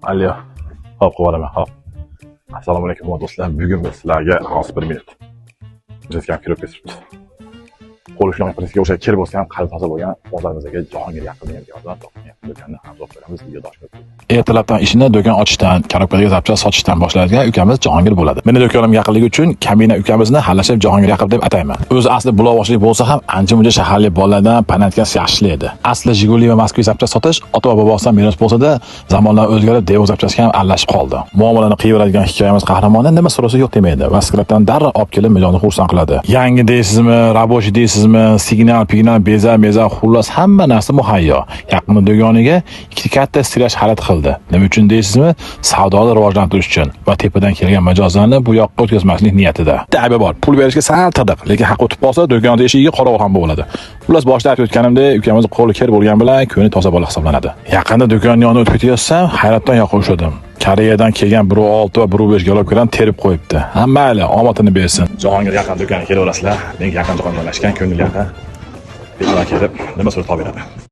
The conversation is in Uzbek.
Alyo. Hop, qo'yalaman. Hop. Assalomu alaykum do'stlar. Bugun biz sizlarga xos 1 minut. Bizga ham kirib ketibdi. Qo'l ushlang prezga o'sha kelib bo'lsa ham qalbi toza bo'lgan bozorimizga Jahongir yaqin degan joydan topgan. Do'konni ham zo'r ko'ramiz, videoda ochib o'tdik. Ertalabdan ishini do'kon ochishdan, korobkadagi zapchast sotishdan boshlaydigan ukamiz Jahongir bo'ladi. Meni do'konim yaqinligi uchun Kamina ukamizni hallashib Jahongir Yaqub deb atayman. O'zi asli buloqboshlik bo'lsa ham ancha-muncha shaharlik bolalardan panatkasi yaxshi edi. Asli Jiguli va Moskva zapchast sotish ota va bobosidan meros bo'lsa-da, zamonlar o'zgarib Devo zapchastga ham aralashib qoldi. Muomalani qiyaveradigan hikoyamiz qahramoni nima so'rasa yo'q demaydi va skratdan darrov olib kelib millionni xursand qiladi. Yangi deysizmi, rabochiy deysizmi, signal, meza, xullas hamma narsa muhayyo. Yaqinda do'koniga ikkita katta sirash xarid qildi. Nima uchun deysizmi? Savdoni rivojlantirish uchun va tepadan kelgan mijozlarni bu yoqqa o'tkazmaslik niyatida. Aybi bor, pul berishga sal tidiq, lekin haq o'tib qolsa do'konda eshigiga qorovul ham bo'ladi. Xullas boshda aytib o'tganimdek, ukamiz qo'li kir bo'lgan bilan ko'ngli toza bola hisoblanadi. Yaqinda do'konni yonidan o'tib ketayotsam, hayratdan yoqa ushladim. Koreyadan kelgan 1.6 va 1.5 galopkadan terib qo'yibdi. Ha mayli, omadini bersin. Jahongir yaqin do'koniga kelaverasizlar. Menga yaqin joylashgan, ko'ngil yaqin. Bemalol kelib, nima so'rab beradi.